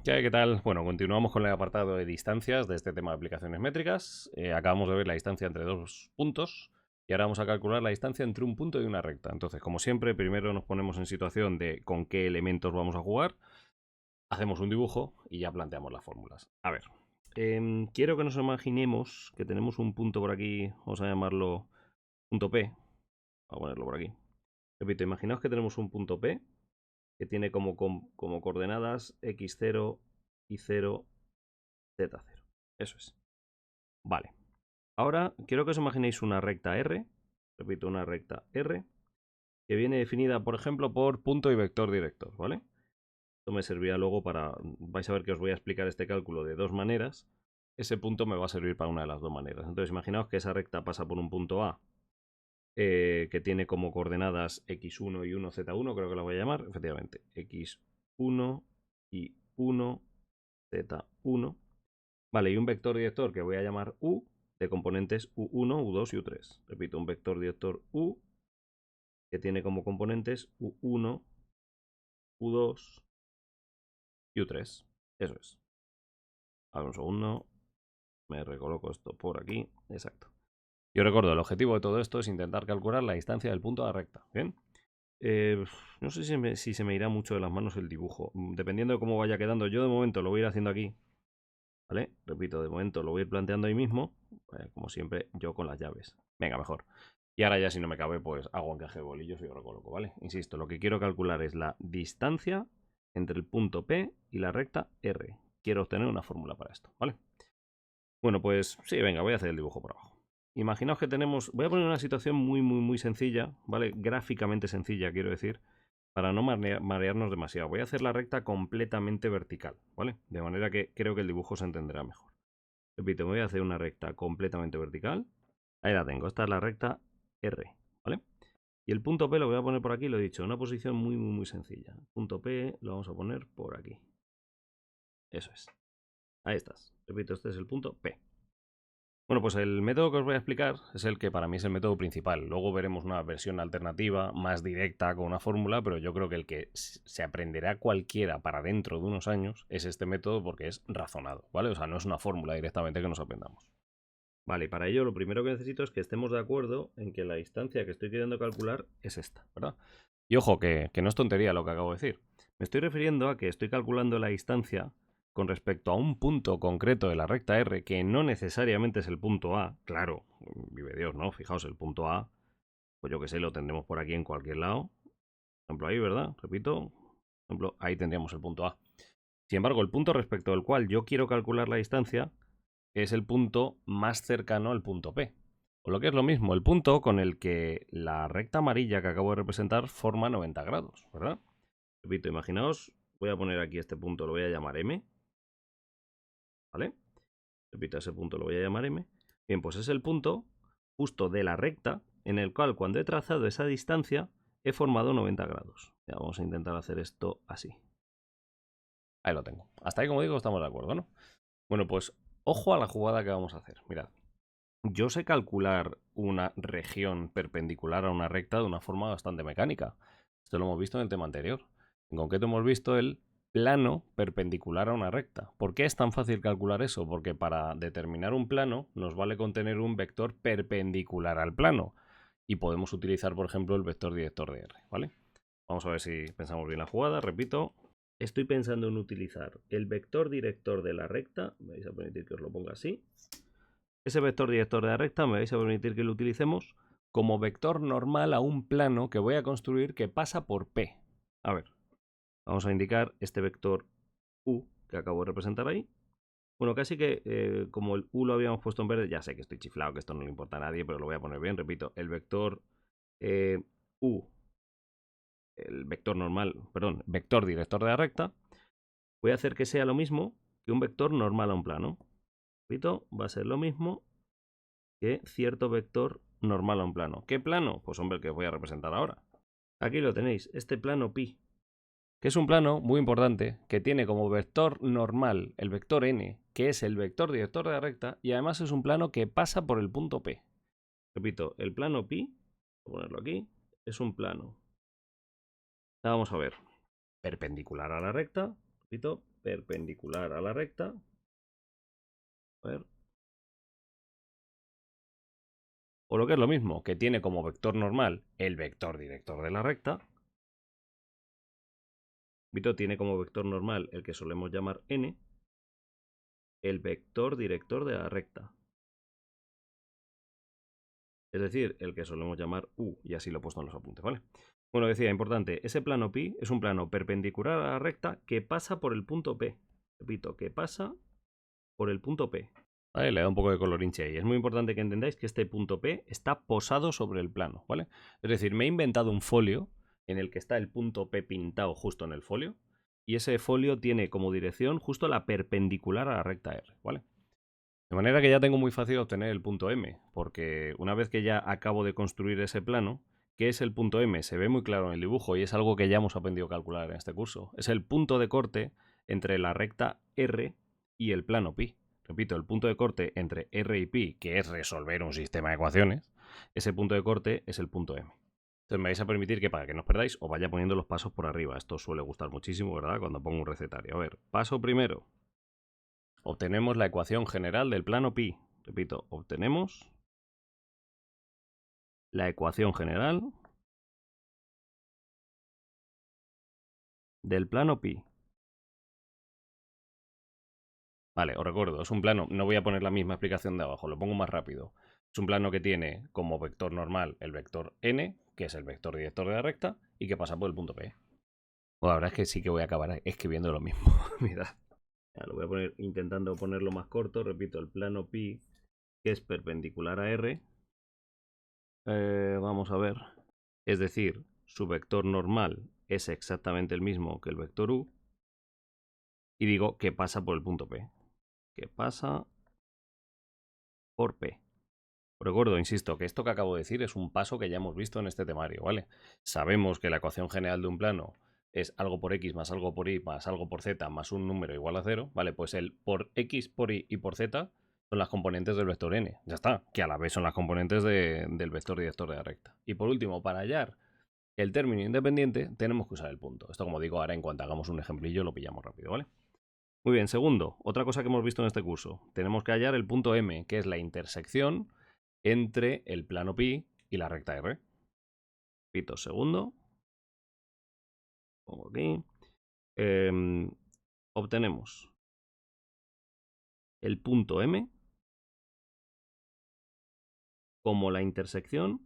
¿Qué tal? Bueno, continuamos con el apartado de distancias de este tema de aplicaciones métricas. Acabamos de ver la distancia entre dos puntos y ahora vamos a calcular la distancia entre un punto y una recta. Entonces, como siempre, primero nos ponemos en situación de con qué elementos vamos a jugar, hacemos un dibujo y ya planteamos las fórmulas. A ver, quiero que nos imaginemos que tenemos un punto por aquí, vamos a llamarlo punto P. Voy a ponerlo por aquí. Repito, imaginaos que tenemos un punto P que tiene como coordenadas x0 y 0, z0. Eso es. Vale. Ahora quiero que os imaginéis una recta R, repito, una recta R, que viene definida, por ejemplo, por punto y vector director, ¿vale? Esto me servirá luego para... Vais a ver que os voy a explicar este cálculo de dos maneras. Ese punto me va a servir para una de las dos maneras. Entonces, imaginaos que esa recta pasa por un punto A, que tiene como coordenadas x1 y 1, z1, creo que la voy a llamar, efectivamente, x1 y 1, z1. Vale, y un vector director que voy a llamar U, de componentes U1, U2 y U3. Repito, un vector director U que tiene como componentes U1, U2 y U3. Eso es. A ver un segundo. Me recoloco esto por aquí. Exacto. Yo recuerdo, el objetivo de todo esto es intentar calcular la distancia del punto a la recta. ¿Bien? No sé si se me irá mucho de las manos el dibujo. Dependiendo de cómo vaya quedando, yo de momento lo voy a ir haciendo aquí. ¿Vale? Repito, de momento lo voy a ir planteando ahí mismo. Como siempre, yo con las llaves. Venga, mejor. Y ahora ya si no me cabe, pues hago encaje de bolillos y lo recoloco, ¿vale? Insisto, lo que quiero calcular es la distancia entre el punto P y la recta R. Quiero obtener una fórmula para esto, ¿vale? Bueno, pues sí, venga, voy a hacer el dibujo por abajo. Imaginaos que tenemos... Voy a poner una situación muy sencilla, ¿vale? Gráficamente sencilla, quiero decir, para no marearnos demasiado. Voy a hacer la recta completamente vertical, ¿vale? De manera que creo que el dibujo se entenderá mejor. Repito, me voy a hacer una recta completamente vertical. Ahí la tengo, esta es la recta R, ¿vale? Y el punto P lo voy a poner por aquí, lo he dicho, en una posición muy sencilla. El punto P lo vamos a poner por aquí. Eso es. Ahí estás. Repito, este es el punto P. Bueno, pues el método que os voy a explicar es el que para mí es el método principal. Luego veremos una versión alternativa, más directa, con una fórmula, pero yo creo que el que se aprenderá cualquiera para dentro de unos años es este método porque es razonado, ¿vale? O sea, no es una fórmula directamente que nos aprendamos. Vale, y para ello lo primero que necesito es que estemos de acuerdo en que la distancia que estoy queriendo calcular es esta, ¿verdad? Y ojo, que no es tontería lo que acabo de decir. Me estoy refiriendo a que estoy calculando la distancia con respecto a un punto concreto de la recta R, que no necesariamente es el punto A. Claro, vive Dios, ¿no? Fijaos, el punto A, pues yo que sé, lo tendremos por aquí en cualquier lado. Por ejemplo, ahí, ¿verdad? Repito. Por ejemplo, ahí tendríamos el punto A. Sin embargo, el punto respecto al cual yo quiero calcular la distancia es el punto más cercano al punto P. O lo que es lo mismo, el punto con el que la recta amarilla que acabo de representar forma 90 grados, ¿verdad? Repito, imaginaos, voy a poner aquí este punto, lo voy a llamar M, ¿vale? Repito, ese punto lo voy a llamar M. Bien, pues es el punto justo de la recta en el cual cuando he trazado esa distancia he formado 90 grados. Ya vamos a intentar hacer esto así. Ahí lo tengo. Hasta ahí, como digo, estamos de acuerdo, ¿no? Bueno, pues ojo a la jugada que vamos a hacer. Mirad. Yo sé calcular una región perpendicular a una recta de una forma bastante mecánica. Esto lo hemos visto en el tema anterior. En concreto hemos visto el plano perpendicular a una recta. ¿Por qué es tan fácil calcular eso? Porque para determinar un plano nos vale con tener un vector perpendicular al plano. Y podemos utilizar, por ejemplo, el vector director de R, ¿vale? Vamos a ver si pensamos bien la jugada. Repito, estoy pensando en utilizar el vector director de la recta. Me vais a permitir que os lo ponga así. Ese vector director de la recta me vais a permitir que lo utilicemos como vector normal a un plano que voy a construir que pasa por P. A ver, vamos a indicar este vector U que acabo de representar ahí. Bueno, casi que como el U lo habíamos puesto en verde, ya sé que estoy chiflado, que esto no le importa a nadie, pero lo voy a poner bien. Repito, el vector U, el vector normal, perdón, vector director de la recta, voy a hacer que sea lo mismo que un vector normal a un plano. Repito, va a ser lo mismo que cierto vector normal a un plano. ¿Qué plano? Pues hombre, el que voy a representar ahora. Aquí lo tenéis, este plano pi, que es un plano muy importante que tiene como vector normal el vector n, que es el vector director de la recta, y además es un plano que pasa por el punto P. Repito, el plano pi, voy a ponerlo aquí, es un plano. Vamos a ver, perpendicular a la recta, Repito, perpendicular a la recta. A ver. O lo que es lo mismo, que tiene como vector normal el vector director de la recta. Repito, tiene como vector normal el que solemos llamar n, el vector director de la recta. Es decir, el que solemos llamar u, y así lo he puesto en los apuntes, ¿vale? Bueno, decía, importante, ese plano pi es un plano perpendicular a la recta que pasa por el punto P. Repito, que pasa por el punto P. ¿Vale? Le da un poco de colorinche ahí. Es muy importante que entendáis que este punto P está posado sobre el plano, ¿vale? Es decir, me he inventado un folio en el que está el punto P pintado justo en el folio, y ese folio tiene como dirección justo la perpendicular a la recta R, ¿vale? De manera que ya tengo muy fácil obtener el punto M, porque una vez que ya acabo de construir ese plano, ¿qué es el punto M? Se ve muy claro en el dibujo y es algo que ya hemos aprendido a calcular en este curso. Es el punto de corte entre la recta R y el plano pi. Repito, el punto de corte entre R y pi, que es resolver un sistema de ecuaciones, ese punto de corte es el punto M. Entonces me vais a permitir que, para que no os perdáis, os vaya poniendo los pasos por arriba. Esto suele gustar muchísimo, ¿verdad? Cuando pongo un recetario. A ver, paso primero. Obtenemos la ecuación general del plano pi. Repito, obtenemos la ecuación general del plano pi. Vale, os recuerdo, es un plano, no voy a poner la misma explicación de abajo, lo pongo más rápido. Es un plano que tiene como vector normal el vector n, que es el vector director de la recta, y que pasa por el punto P. Bueno, la verdad es que sí que voy a acabar escribiendo lo mismo. Mirad. Ya, lo voy a poner intentando ponerlo más corto. Repito, el plano pi, que es perpendicular a R. Vamos a ver. Es decir, su vector normal es exactamente el mismo que el vector u. Y digo que pasa por el punto P. Que pasa por P. Recuerdo, insisto, que esto que acabo de decir es un paso que ya hemos visto en este temario, ¿vale? Sabemos que la ecuación general de un plano es algo por x más algo por y más algo por z más un número igual a 0, ¿vale? Pues el por x, por y y por z son las componentes del vector n. Ya está, que a la vez son las componentes del vector director de la recta. Y por último, para hallar el término independiente, tenemos que usar el punto. Esto, como digo, ahora en cuanto hagamos un ejemplillo lo pillamos rápido, ¿vale? Muy bien, segundo, otra cosa que hemos visto en este curso. Tenemos que hallar el punto M, que es la intersección entre el plano pi y la recta R. Repito, segundo. Pongo aquí. Obtenemos el punto M como la intersección.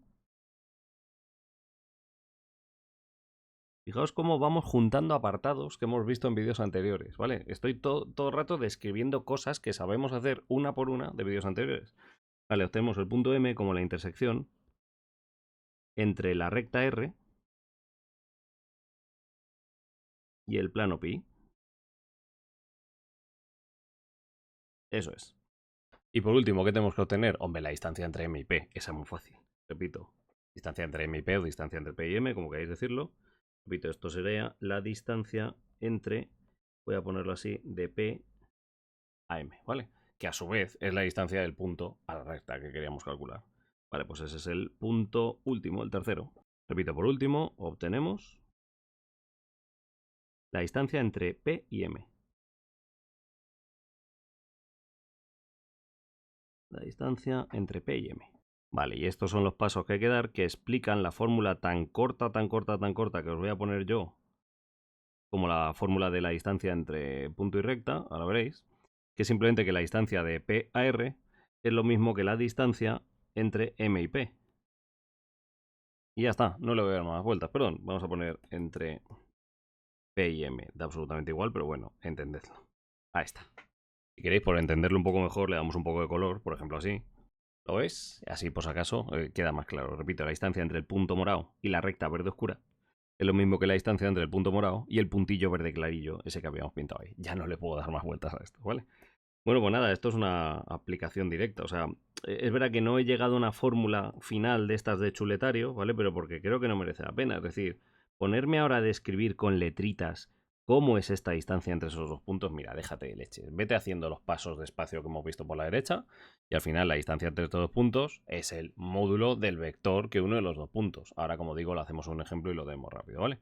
Fijaos cómo vamos juntando apartados que hemos visto en vídeos anteriores, ¿vale? Estoy todo el rato describiendo cosas que sabemos hacer una por una de vídeos anteriores. Vale, obtenemos el punto M como la intersección entre la recta R y el plano pi. Eso es. Y por último, ¿qué tenemos que obtener? Hombre, la distancia entre M y P. Esa es muy fácil. Repito, distancia entre M y P o distancia entre P y M, como queráis decirlo. Repito, esto sería la distancia entre, voy a ponerlo así, de P a M, ¿vale? Que a su vez es la distancia del punto a la recta que queríamos calcular. Vale, pues ese es el punto último, el tercero. Repito, por último, obtenemos la distancia entre P y M. La distancia entre P y M. Vale, y estos son los pasos que hay que dar que explican la fórmula tan corta que os voy a poner yo, como la fórmula de la distancia entre punto y recta, ahora veréis, que es simplemente que la distancia de P a R es lo mismo que la distancia entre M y P. Y ya está, no le voy a dar más vueltas, perdón, vamos a poner entre P y M, da absolutamente igual, pero bueno, entendedlo. Ahí está. Si queréis, por entenderlo un poco mejor, le damos un poco de color, por ejemplo así. ¿Lo ves? Así, por si acaso, queda más claro. Repito, la distancia entre el punto morado y la recta verde oscura es lo mismo que la distancia entre el punto morado y el puntillo verde clarillo, ese que habíamos pintado ahí. Ya no le puedo dar más vueltas a esto, ¿vale? Bueno, pues nada, esto es una aplicación directa. O sea, es verdad que no he llegado a una fórmula final de estas de chuletario, ¿vale? Pero porque creo que no merece la pena. Es decir, ponerme ahora a describir con letritas cómo es esta distancia entre esos dos puntos, mira, déjate de leche. Vete haciendo los pasos de espacio que hemos visto por la derecha y al final la distancia entre estos dos puntos es el módulo del vector que une los dos puntos. Ahora, como digo, lo hacemos un ejemplo y lo vemos rápido, ¿vale?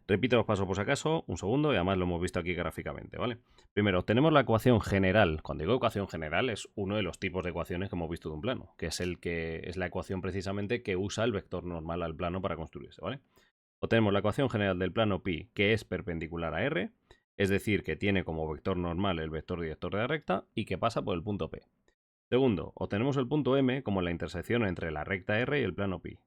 Repito los pasos por si acaso, un segundo, y además lo hemos visto aquí gráficamente, ¿vale? Primero, obtenemos la ecuación general. Cuando digo ecuación general, es uno de los tipos de ecuaciones que hemos visto de un plano, que es la ecuación precisamente que usa el vector normal al plano para construirse, ¿vale? Obtenemos la ecuación general del plano pi, que es perpendicular a R, es decir, que tiene como vector normal el vector director de la recta y que pasa por el punto P. Segundo, obtenemos el punto M como la intersección entre la recta R y el plano pi.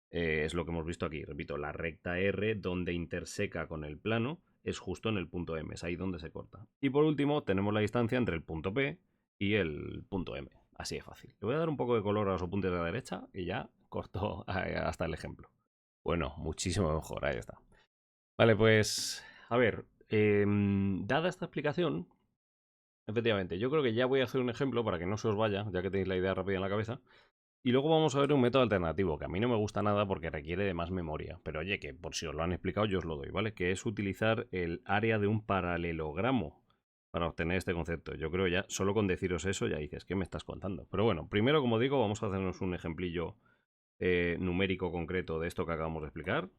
Es lo que hemos visto aquí. Repito, la recta R donde interseca con el plano es justo en el punto M, es ahí donde se corta. Y por último, tenemos la distancia entre el punto P y el punto M. Así de fácil. Le voy a dar un poco de color a los apuntes de la derecha y ya corto hasta el ejemplo. Bueno, muchísimo mejor, ahí está. Vale, pues a ver, dada esta explicación, efectivamente, yo creo que ya voy a hacer un ejemplo para que no se os vaya, ya que tenéis la idea rápida en la cabeza. Y luego vamos a ver un método alternativo, que a mí no me gusta nada porque requiere de más memoria. Pero oye, que por si os lo han explicado, yo os lo doy, ¿vale? Que es utilizar el área de un paralelogramo para obtener este concepto. Yo creo ya, solo con deciros eso, ya dices, ¿qué me estás contando? Pero bueno, primero, como digo, vamos a hacernos un ejemplillo numérico concreto de esto que acabamos de explicar,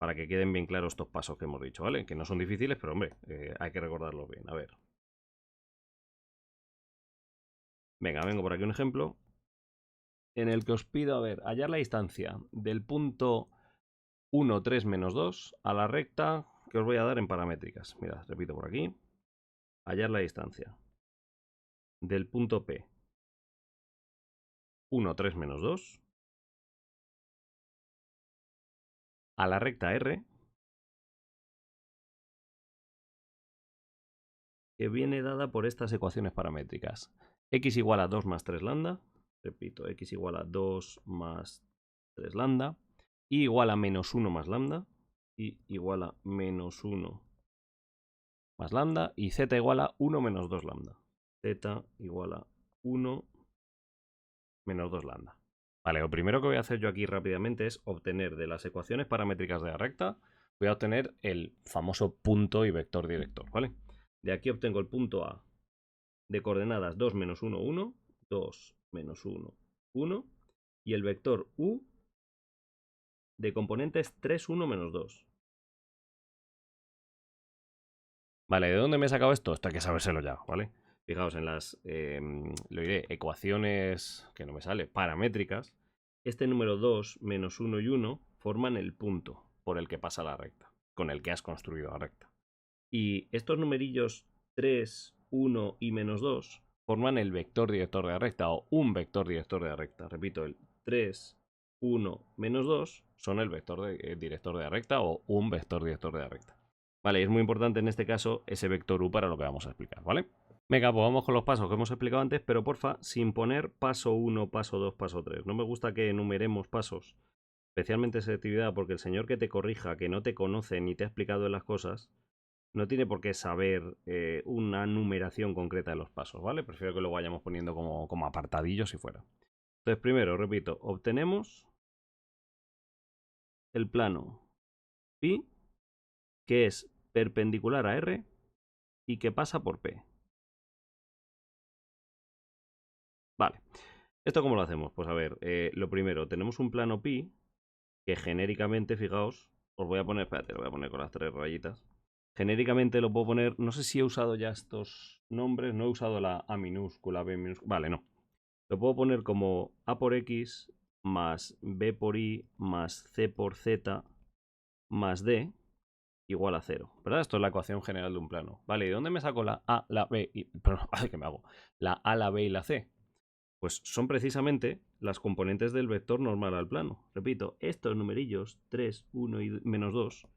para que queden bien claros estos pasos que hemos dicho, ¿vale? Que no son difíciles, pero hombre, hay que recordarlos bien. A ver. Venga, vengo por aquí un ejemplo en el que os pido, a ver, hallar la distancia del punto 1, 3, menos 2 a la recta que os voy a dar en paramétricas. Mirad, repito por aquí. Hallar la distancia del punto P 1, 3, menos 2 a la recta R que viene dada por estas ecuaciones paramétricas. X igual a 2 más 3 lambda. Repito, X igual a 2 más 3 lambda. Y igual a menos 1 más lambda. Y igual a menos 1 más lambda. Y Z igual a 1 menos 2 lambda. Z igual a 1 menos 2 lambda. Vale, lo primero que voy a hacer yo aquí rápidamente es obtener de las ecuaciones paramétricas de la recta, voy a obtener el famoso punto y vector director, ¿vale? De aquí obtengo el punto A de coordenadas 2 menos 1, 1, 2 menos 1, 1, y el vector U de componentes 3, 1, menos 2. Vale, ¿de dónde me he sacado esto? Esto hay que sabérselo ya, ¿vale? Fijaos en las, lo diré, ecuaciones, que no me sale, paramétricas. Este número 2, menos 1 y 1 forman el punto por el que pasa la recta, con el que has construido la recta. Y estos numerillos 3, 1 y menos 2 forman el vector director de la recta o un vector director de la recta. Repito, el 3, 1, menos 2 son el vector director de la recta o un vector director de la recta. Vale, es muy importante en este caso ese vector U para lo que vamos a explicar, ¿vale? Venga, pues vamos con los pasos que hemos explicado antes, pero porfa, sin poner paso 1, paso 2, paso 3. No me gusta que enumeremos pasos, especialmente selectividad, porque el señor que te corrija, que no te conoce ni te ha explicado las cosas, no tiene por qué saber una numeración concreta de los pasos, ¿vale? Prefiero que lo vayamos poniendo como apartadillos si fuera. Entonces, primero, repito, obtenemos el plano pi, que es perpendicular a R y que pasa por P. Vale. ¿Esto cómo lo hacemos? Pues a ver, lo primero, tenemos un plano pi que genéricamente, fijaos, os voy a poner, espérate, lo voy a poner con las 3 rayitas. Genéricamente lo puedo poner, no sé si he usado ya estos nombres, no he usado la A minúscula, B minúscula, vale, no. Lo puedo poner como A por X más B por Y más C por Z más D igual a 0, ¿verdad? Esto es la ecuación general de un plano. Vale, ¿y de dónde me saco la A, la B y... Perdón, ¿qué me hago? La A, la B y la C. Pues son precisamente las componentes del vector normal al plano. Repito, estos numerillos 3, 1 y menos 2,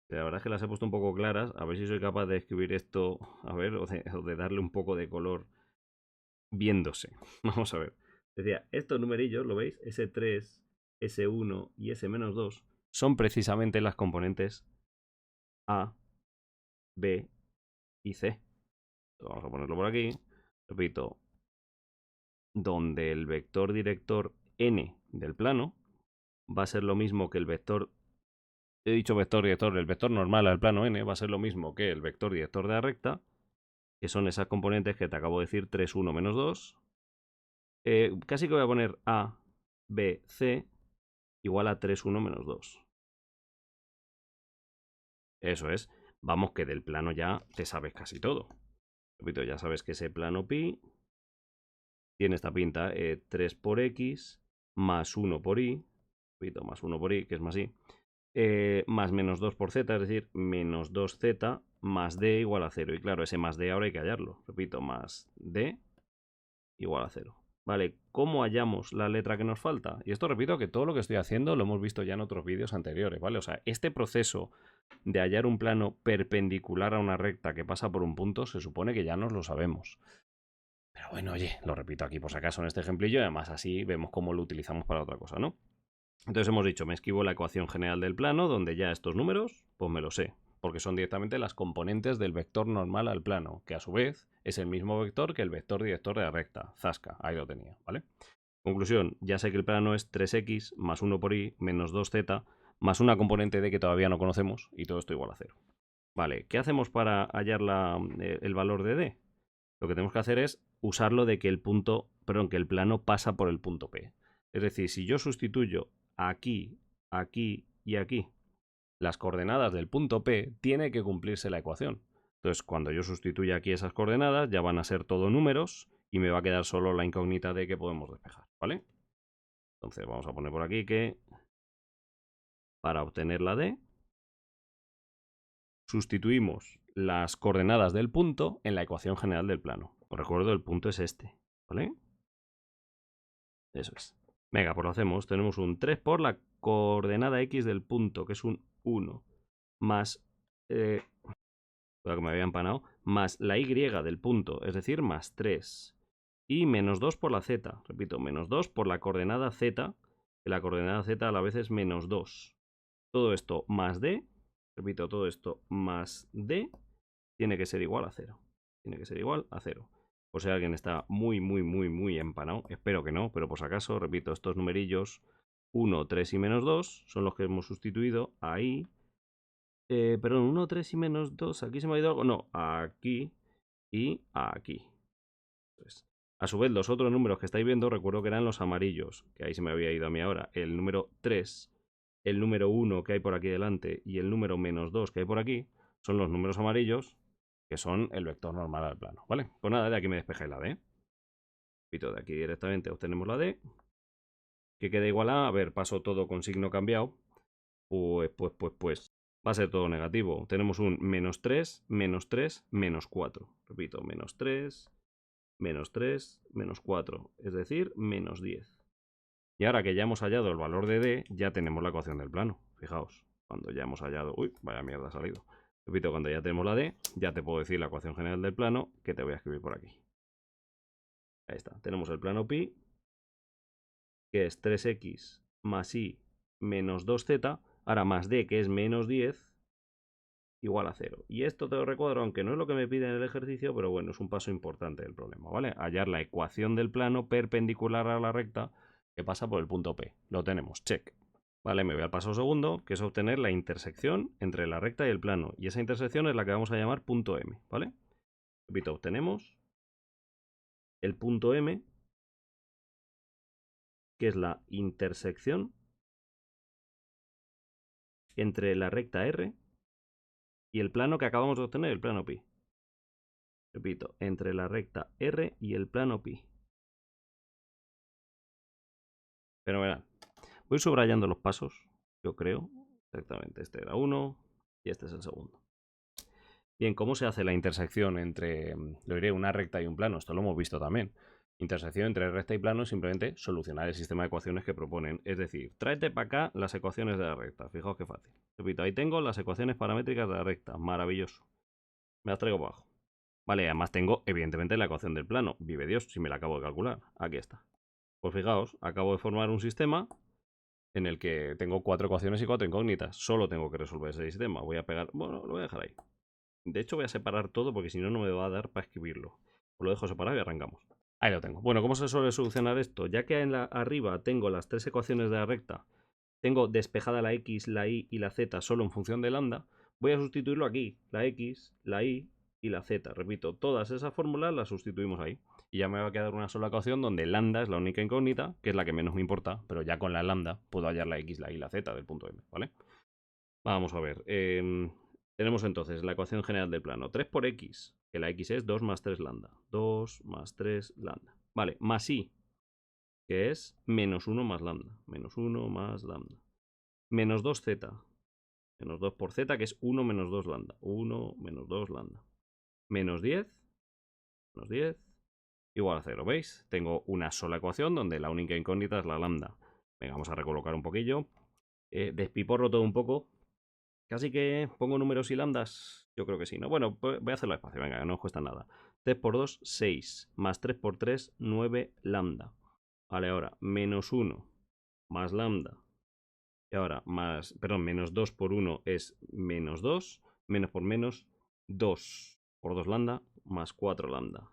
la verdad es que las he puesto un poco claras, a ver si soy capaz de escribir esto, a ver, o de darle un poco de color viéndose. Vamos a ver. Decía, estos numerillos, ¿lo veis? S3, S1 y S-2 son precisamente las componentes A, B y C. Vamos a ponerlo por aquí. Repito, donde el vector director n del plano va a ser lo mismo que el vector, he dicho vector director, el vector normal al plano n va a ser lo mismo que el vector director de la recta, que son esas componentes que te acabo de decir, 3, 1, menos 2. Casi que voy a poner A, B, C igual a 3, 1, menos 2. Eso es. Vamos, que del plano ya te sabes casi todo. Repito, ya sabes que ese plano pi tiene esta pinta, 3 por x más 1 por y, repito, más 1 por y, que es más y, más menos 2 por z, es decir, menos 2z más d igual a 0. Y claro, ese más d ahora hay que hallarlo. Repito, más d igual a 0. Vale, ¿cómo hallamos la letra que nos falta? Y esto repito que todo lo que estoy haciendo lo hemos visto ya en otros vídeos anteriores, ¿vale? O sea, este proceso de hallar un plano perpendicular a una recta que pasa por un punto se supone que ya nos lo sabemos. Pero bueno, oye, lo repito aquí por si acaso en este ejemplillo y además así vemos cómo lo utilizamos para otra cosa, ¿no? Entonces hemos dicho, me esquivo la ecuación general del plano, donde ya estos números, pues me los sé, porque son directamente las componentes del vector normal al plano, que a su vez es el mismo vector que el vector director de la recta. Zasca, ahí lo tenía, ¿vale? Conclusión, ya sé que el plano es 3x más 1 por y menos 2z más una componente de que todavía no conocemos y todo esto igual a 0. Vale, ¿qué hacemos para hallar el valor de d? Lo que tenemos que hacer es usarlo de que el plano pasa por el punto P. Es decir, si yo sustituyo aquí, aquí y aquí las coordenadas del punto P, tiene que cumplirse la ecuación. Entonces, cuando yo sustituya aquí esas coordenadas, ya van a ser todo números y me va a quedar solo la incógnita de que podemos despejar, ¿vale? Entonces, vamos a poner por aquí que para obtener la D, sustituimos las coordenadas del punto en la ecuación general del plano. Os recuerdo, el punto es este, ¿vale? Eso es. Venga, pues lo hacemos. Tenemos un 3 por la coordenada x del punto, que es un 1, más, que me había empanado, más la y del punto, es decir, más 3. Y menos 2 por la z. Repito, menos 2 por la coordenada z, que la coordenada z a la vez es menos 2. Todo esto más d, repito, todo esto más d, tiene que ser igual a 0. Tiene que ser igual a 0. O sea, alguien está muy empanado. Espero que no, pero por si acaso, repito, estos numerillos 1, 3 y menos 2 son los que hemos sustituido ahí. Perdón, 1, 3 y menos 2. Aquí se me ha ido algo. No, aquí y aquí. Entonces, a su vez, los otros números que estáis viendo, recuerdo que eran los amarillos, que ahí se me había ido a mí ahora. El número 3, el número 1 que hay por aquí delante y el número menos 2 que hay por aquí son los números amarillos, que son el vector normal al plano, ¿vale? Pues nada, de aquí me despejáis la D. Repito, de aquí directamente obtenemos la D, que queda igual a ver, paso todo con signo cambiado, pues, va a ser todo negativo. Tenemos un menos 3, menos 3, menos 4. Repito, menos 3, menos 3, menos 4, es decir, menos 10. Y ahora que ya hemos hallado el valor de D, ya tenemos la ecuación del plano. Fijaos, cuando ya hemos hallado... Uy, vaya mierda ha salido. Repito, cuando ya tenemos la D, ya te puedo decir la ecuación general del plano, que te voy a escribir por aquí. Ahí está, tenemos el plano pi, que es 3x más y menos 2z, ahora más d, que es menos 10, igual a 0. Y esto te lo recuadro, aunque no es lo que me pide en el ejercicio, pero bueno, es un paso importante del problema, ¿vale? Hallar la ecuación del plano perpendicular a la recta que pasa por el punto P. Lo tenemos, check. Vale, me voy al paso segundo, que es obtener la intersección entre la recta y el plano. Y esa intersección es la que vamos a llamar punto M, ¿vale? Repito, obtenemos el punto M, que es la intersección entre la recta R y el plano que acabamos de obtener, el plano pi. Repito, entre la recta R y el plano pi. Fenomenal. Voy subrayando los pasos, yo creo. Exactamente, este era uno y este es el segundo. Bien, ¿cómo se hace la intersección entre, lo diré, una recta y un plano? Esto lo hemos visto también. Intersección entre recta y plano es simplemente solucionar el sistema de ecuaciones que proponen. Es decir, tráete para acá las ecuaciones de la recta. Fijaos qué fácil. Repito, ahí tengo las ecuaciones paramétricas de la recta. Maravilloso. Me las traigo para abajo. Vale, además tengo, evidentemente, la ecuación del plano. Vive Dios, si me la acabo de calcular. Aquí está. Pues fijaos, acabo de formar un sistema en el que tengo 4 ecuaciones y 4 incógnitas. Solo tengo que resolver ese sistema. Voy a pegar... Bueno, lo voy a dejar ahí. De hecho, voy a separar todo porque si no, no me va a dar para escribirlo. Lo dejo separado y arrancamos. Ahí lo tengo. Bueno, ¿cómo se suele solucionar esto? Ya que arriba tengo las 3 ecuaciones de la recta, tengo despejada la x, la y y la z solo en función de lambda, voy a sustituirlo aquí. La x, la y y la z. Repito, todas esas fórmulas las sustituimos ahí. Y ya me va a quedar una sola ecuación donde lambda es la única incógnita, que es la que menos me importa, pero ya con la lambda puedo hallar la x, la y y la z del punto M, ¿vale? Vamos a ver. Tenemos entonces la ecuación general del plano. 3 por x, que la x es 2 más 3 lambda. 2 más 3 lambda. Vale, más y, que es menos 1 más lambda. Menos 1 más lambda. Menos 2z. Menos 2 por z, que es 1 menos 2 lambda. 1 menos 2 lambda. Menos 10. Menos 10. Igual a 0, ¿veis? Tengo una sola ecuación donde la única incógnita es la lambda. Venga, vamos a recolocar un poquillo. Despiporro todo un poco. Casi que pongo números y lambdas. Yo creo que sí, ¿no? Bueno, pues voy a hacerlo despacio, venga, no os cuesta nada. 3 por 2, 6. Más 3 por 3, 9 lambda. Vale, ahora, menos 1 más lambda. Y ahora, más, perdón, menos 2 por 1 es menos 2. Menos por menos, 2 por 2 lambda, más 4 lambda.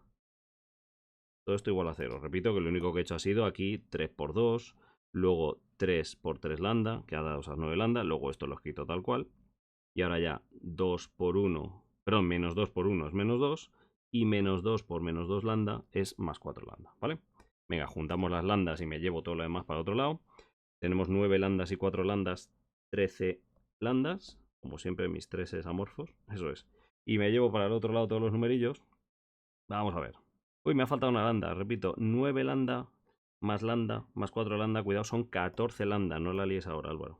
Todo esto igual a 0. Repito que lo único que he hecho ha sido aquí 3 por 2. Luego 3 por 3 lambda, que ha dado esas 9 lambda. Luego esto lo he escrito tal cual. Y ahora ya 2 por 1, perdón, menos 2 por 1 es menos 2. Y menos 2 por menos 2 lambda es más 4 lambda, ¿vale? Venga, juntamos las lambdas y me llevo todo lo demás para otro lado. Tenemos 9 lambdas y 4 lambdas, 13 lambdas. Como siempre, mis 3 amorfos, eso es. Y me llevo para el otro lado todos los numerillos. Vamos a ver. Uy, me ha faltado una lambda, repito, 9 lambda más 4 lambda, cuidado, son 14 lambda, no la líes ahora, Álvaro.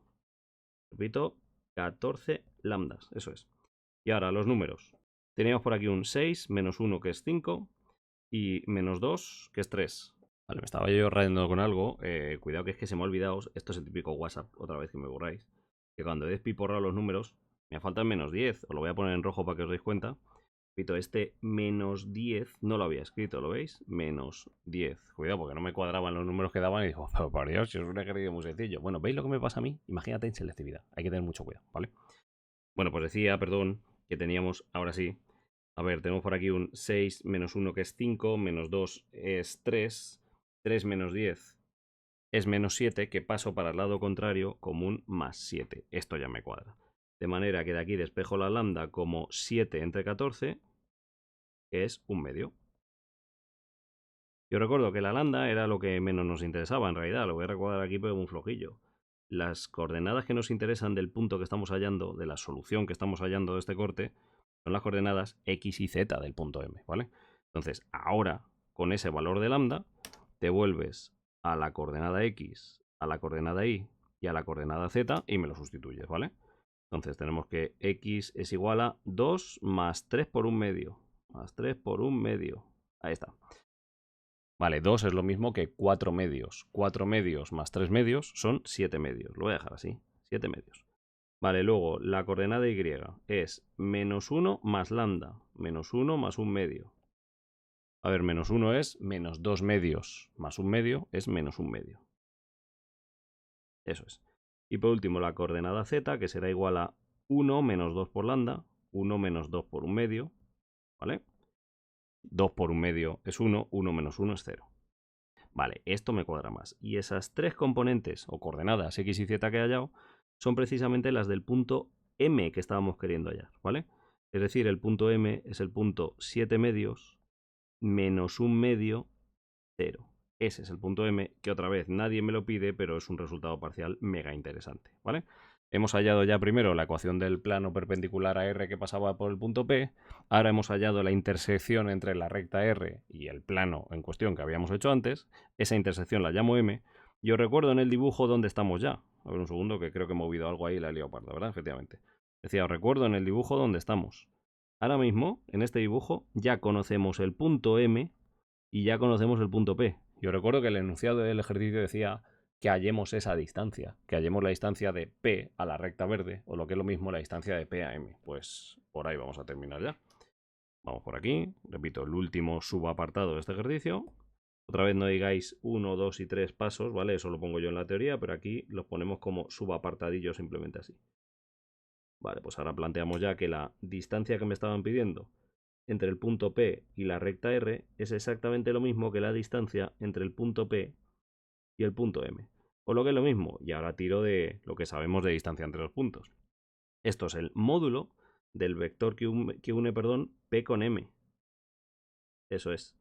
Repito, 14 lambdas, eso es. Y ahora los números. Teníamos por aquí un 6, menos 1 que es 5 y menos 2 que es 3. Vale, me estaba yo rayando con algo. Cuidado que es que se me ha olvidado. Esto es el típico WhatsApp, otra vez que me borráis. Que cuando he despiporrado los números, me faltan menos 10. Os lo voy a poner en rojo para que os deis cuenta. Repito, este menos 10 no lo había escrito, ¿lo veis? Menos 10. Cuidado, porque no me cuadraban los números que daban y digo, pero por Dios, si es un ejercicio muy sencillo. Bueno, ¿veis lo que me pasa a mí? Imagínate en selectividad. Hay que tener mucho cuidado, ¿vale? Bueno, pues decía, perdón, que teníamos, ahora sí. A ver, tenemos por aquí un 6 menos 1 que es 5, menos 2 es 3, 3 menos 10 es menos 7, que paso para el lado contrario como un más 7. Esto ya me cuadra. De manera que de aquí despejo la lambda como 7 entre 14, que es un medio. Yo recuerdo que la lambda era lo que menos nos interesaba en realidad, lo voy a recordar aquí pero muy flojillo. Las coordenadas que nos interesan del punto que estamos hallando, de la solución que estamos hallando de este corte, son las coordenadas x y z del punto M, ¿vale? Entonces, ahora, con ese valor de lambda, te vuelves a la coordenada x, a la coordenada y y a la coordenada z y me lo sustituyes, ¿vale? Entonces tenemos que x es igual a 2 más 3 por un medio, más 3 por un medio. Ahí está. Vale, 2 es lo mismo que 4 medios. 4 medios más 3 medios son 7 medios. Lo voy a dejar así, 7 medios. Vale, luego la coordenada y es menos 1 más lambda. Menos 1 más un medio. A ver, menos 1 es menos 2 medios más un medio es menos un medio. Eso es. Y por último la coordenada z, que será igual a 1 menos 2 por lambda. 1 menos 2 por un medio. ¿Vale? 2 por un medio es 1, 1 menos 1 es 0. Vale, esto me cuadra más. Y esas tres componentes o coordenadas x y z que he hallado son precisamente las del punto M que estábamos queriendo hallar, ¿vale? Es decir, el punto M es el punto 7 medios menos un medio, 0. Ese es el punto M, que otra vez nadie me lo pide, pero es un resultado parcial mega interesante, ¿vale? Hemos hallado ya primero la ecuación del plano perpendicular a R que pasaba por el punto P. Ahora hemos hallado la intersección entre la recta R y el plano en cuestión que habíamos hecho antes. Esa intersección la llamo M. Y os recuerdo en el dibujo dónde estamos ya. A ver un segundo, que creo que he movido algo ahí y la he liado parda, ¿verdad? Efectivamente. Decía, os recuerdo en el dibujo dónde estamos. Ahora mismo, en este dibujo, ya conocemos el punto M y ya conocemos el punto P. Yo recuerdo que el enunciado del ejercicio decía que hallemos esa distancia, que hallemos la distancia de P a la recta verde, o lo que es lo mismo la distancia de P a M. Pues por ahí vamos a terminar ya. Vamos por aquí, repito, el último subapartado de este ejercicio. Otra vez no digáis 1, 2 y 3 pasos, ¿vale? Eso lo pongo yo en la teoría, pero aquí los ponemos como subapartadillos simplemente así. Vale, pues ahora planteamos ya que la distancia que me estaban pidiendo entre el punto P y la recta R es exactamente lo mismo que la distancia entre el punto P y el punto M. Por lo que es lo mismo, y ahora tiro de lo que sabemos de distancia entre los puntos. Esto es el módulo del vector que une P con M. Eso es.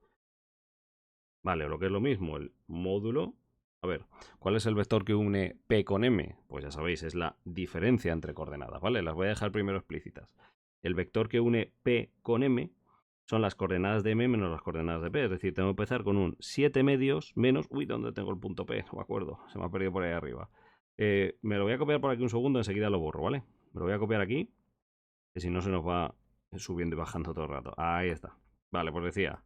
Vale, o lo que es lo mismo, el módulo... A ver, ¿cuál es el vector que une P con M? Pues ya sabéis, es la diferencia entre coordenadas, ¿vale? Las voy a dejar primero explícitas. el vector que une P con M son las coordenadas de M menos las coordenadas de P. Es decir, tengo que empezar con un 7 medios menos... Uy, ¿dónde tengo el punto P? No me acuerdo, se me ha perdido por ahí arriba. Me lo voy a copiar por aquí un segundo, enseguida lo borro, ¿vale? Me lo voy a copiar aquí, que si no se nos va subiendo y bajando todo el rato. Ahí está. Vale, pues decía,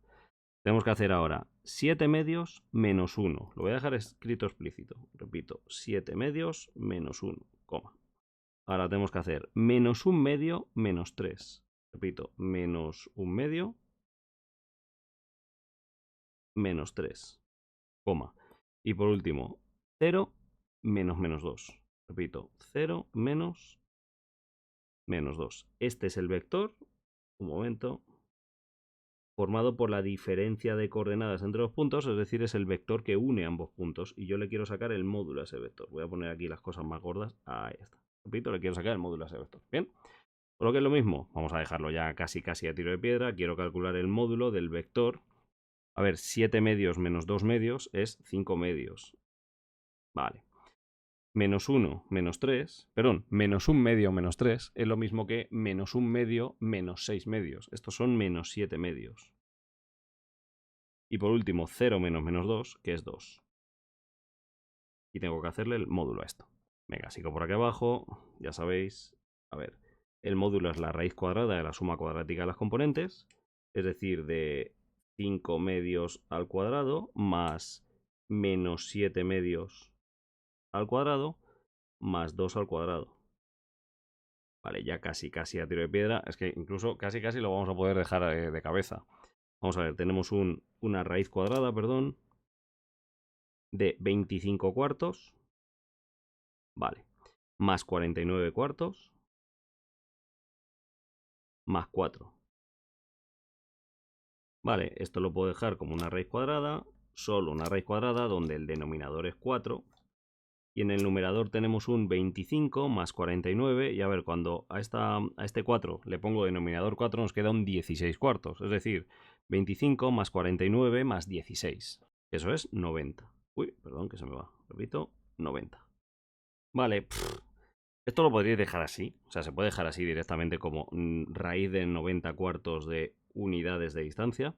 tenemos que hacer ahora 7 medios menos 1. Lo voy a dejar escrito explícito. Repito, 7 medios menos 1, coma. Ahora tenemos que hacer menos 1 medio menos 3. Repito, menos 1 medio menos 3, coma. Y por último, 0 menos menos 2. Repito, 0 menos menos 2. Este es el vector, un momento, formado por la diferencia de coordenadas entre los puntos, es decir, es el vector que une ambos puntos. Y yo le quiero sacar el módulo a ese vector. Voy a poner aquí las cosas más gordas. Ahí está. Repito, le quiero sacar el módulo a ese vector. Bien. Por lo que es lo mismo, vamos a dejarlo ya casi a tiro de piedra. Quiero calcular el módulo del vector. A ver, 7 medios menos 2 medios es 5 medios. Vale. Menos 1 menos 3, perdón, menos 1 medio menos 3 es lo mismo que menos 1 medio menos 6 medios. Estos son menos 7 medios. Y por último, 0 menos menos 2, que es 2. Y tengo que hacerle el módulo a esto. Venga, sigo por aquí abajo, ya sabéis. A ver, el módulo es la raíz cuadrada de la suma cuadrática de las componentes, es decir, de 5 medios al cuadrado más menos 7 medios al cuadrado más 2 al cuadrado. Vale, ya casi a tiro de piedra. Es que incluso casi lo vamos a poder dejar de cabeza. Vamos a ver, tenemos una raíz cuadrada, perdón, de 25 cuartos. Vale. Más 49 cuartos. Más 4. Vale, esto lo puedo dejar como una raíz cuadrada. Solo una raíz cuadrada donde el denominador es 4. Y en el numerador tenemos un 25 más 49. Y a ver, cuando a este 4 le pongo denominador 4 nos queda un 16 cuartos. Es decir, 25 más 49 más 16. Eso es 90. Uy, perdón que se me va. Repito, 90. Vale, esto lo podríais dejar así. O sea, se puede dejar así directamente como raíz de 90 cuartos de unidades de distancia.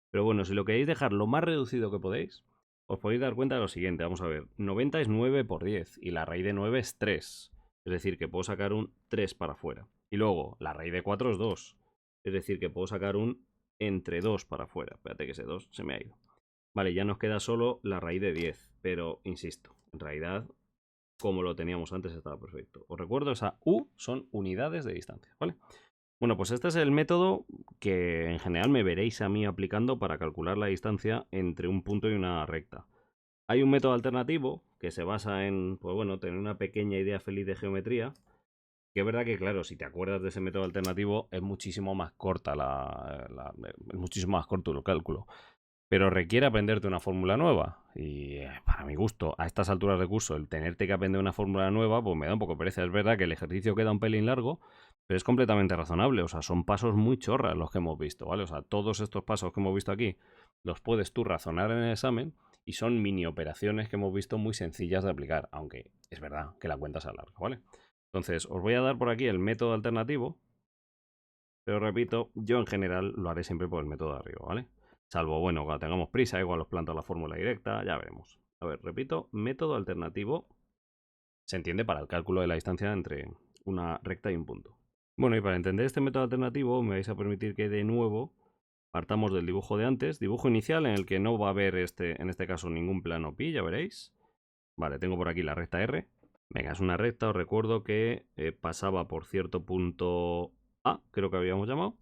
Pero bueno, si lo queréis dejar lo más reducido que podéis, os podéis dar cuenta de lo siguiente. Vamos a ver, 90 es 9 por 10 y la raíz de 9 es 3. Es decir, que puedo sacar un 3 para afuera. Y luego, la raíz de 4 es 2. Es decir, que puedo sacar un entre 2 para afuera. Espérate que ese 2 se me ha ido. Vale, ya nos queda solo la raíz de 10. Pero, insisto, en realidad, como lo teníamos antes, estaba perfecto. Os recuerdo, esa U son unidades de distancia, ¿vale? Bueno, pues este es el método que en general me veréis a mí aplicando para calcular la distancia entre un punto y una recta. Hay un método alternativo que se basa en, pues bueno, tener una pequeña idea feliz de geometría, que es verdad que, claro, si te acuerdas de ese método alternativo es muchísimo más corta es muchísimo más corto el cálculo. Pero requiere aprenderte una fórmula nueva. Y para mi gusto, a estas alturas de curso, el tenerte que aprender una fórmula nueva, pues me da un poco de pereza. Es verdad que el ejercicio queda un pelín largo, pero es completamente razonable. O sea, son pasos muy chorras los que hemos visto, ¿vale? O sea, todos estos pasos que hemos visto aquí los puedes tú razonar en el examen y son mini operaciones que hemos visto muy sencillas de aplicar, aunque es verdad que la cuenta se alarga, ¿vale? Entonces, os voy a dar por aquí el método alternativo, pero repito, yo en general lo haré siempre por el método de arriba, ¿vale? Salvo, bueno, cuando tengamos prisa, igual os planto la fórmula directa, ya veremos. A ver, repito, método alternativo se entiende para el cálculo de la distancia entre una recta y un punto. Bueno, y para entender este método alternativo me vais a permitir que de nuevo partamos del dibujo de antes, dibujo inicial en el que no va a haber en este caso ningún plano pi, ya veréis. Vale, tengo por aquí la recta R. Venga, es una recta, os recuerdo que pasaba por cierto punto A, creo que habíamos llamado.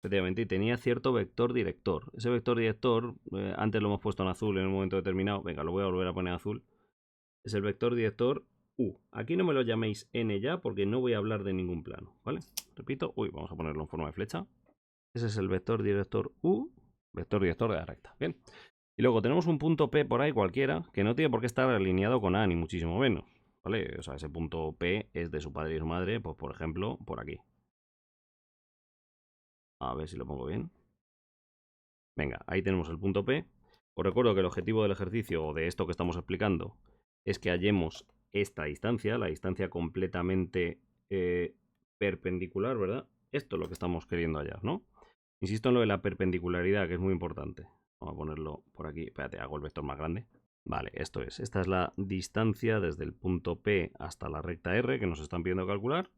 Efectivamente, y tenía cierto vector director. Ese vector director, antes lo hemos puesto en azul en un momento determinado. Venga, lo voy a volver a poner en azul. Es el vector director U. Aquí no me lo llaméis N ya porque no voy a hablar de ningún plano, ¿vale? Repito, vamos a ponerlo en forma de flecha. Ese es el vector director U, vector director de la recta. Bien. Y luego tenemos un punto P por ahí cualquiera que no tiene por qué estar alineado con A, ni muchísimo menos, ¿vale? O sea, ese punto P es de su padre y su madre, pues por ejemplo, por aquí. A ver si lo pongo bien. Venga, ahí tenemos el punto P. Os recuerdo que el objetivo del ejercicio o de esto que estamos explicando es que hallemos esta distancia, la distancia completamente perpendicular, ¿verdad? esto es lo que estamos queriendo hallar, ¿no? Insisto en lo de la perpendicularidad, que es muy importante. Vamos a ponerlo por aquí. Espérate, hago el vector más grande. Vale, esto es. Esta es la distancia desde el punto P hasta la recta R que nos están pidiendo calcular.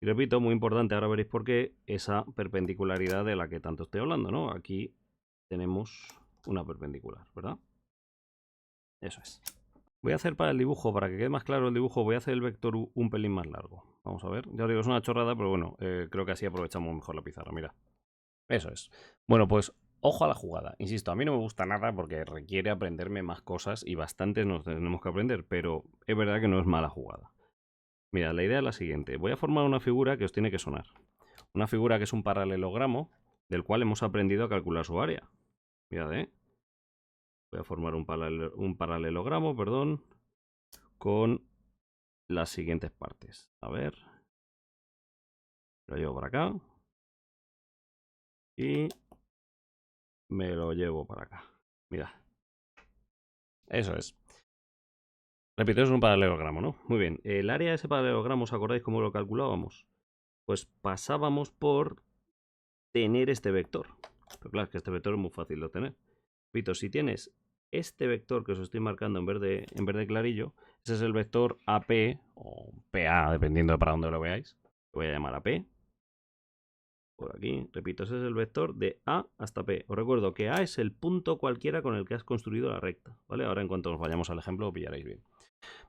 Y repito, muy importante, ahora veréis por qué, esa perpendicularidad de la que tanto estoy hablando, ¿no? Aquí tenemos una perpendicular, ¿verdad? Eso es. Voy a hacer para el dibujo, para que quede más claro el dibujo, voy a hacer el vector U un pelín más largo. Vamos a ver. Ya os digo, es una chorrada, pero bueno, creo que así aprovechamos mejor la pizarra, mira. Eso es. Bueno, pues ojo a la jugada. Insisto, a mí no me gusta nada porque requiere aprenderme más cosas y bastantes nos tenemos que aprender, pero es verdad que no es mala jugada. Mira, la idea es la siguiente. Voy a formar una figura que os tiene que sonar. Una figura que es un paralelogramo del cual hemos aprendido a calcular su área. Mirad, voy a formar un paralelogramo, perdón, con las siguientes partes. A ver. Lo llevo para acá. Y me lo llevo para acá. Mirad. Eso es. Repito, es un paralelogramo, ¿no? Muy bien. El área de ese paralelogramo, ¿os acordáis cómo lo calculábamos? Pues pasábamos por tener este vector. Pero claro, es que este vector es muy fácil de obtener. Repito, si tienes este vector que os estoy marcando en verde clarillo, ese es el vector AP o PA, dependiendo de para dónde lo veáis. Lo voy a llamar AP. Por aquí, repito, ese es el vector de A hasta P. Os recuerdo que A es el punto cualquiera con el que has construido la recta, ¿vale? Ahora en cuanto nos vayamos al ejemplo lo pillaréis bien.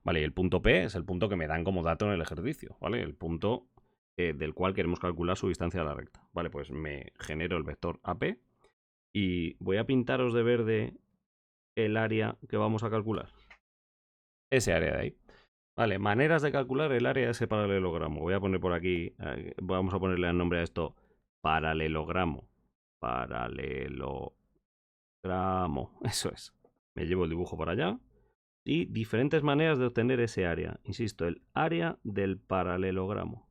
Vale, y el punto P es el punto que me dan como dato en el ejercicio, ¿vale? El punto del cual queremos calcular su distancia a la recta. Vale, pues me genero el vector AP y voy a pintaros de verde el área que vamos a calcular. Ese área de ahí. Vale, maneras de calcular el área de ese paralelogramo. Voy a poner por aquí, vamos a ponerle el nombre a esto, paralelogramo. Paralelogramo, eso es. Me llevo el dibujo para allá. Y diferentes maneras de obtener ese área. Insisto, el área del paralelogramo.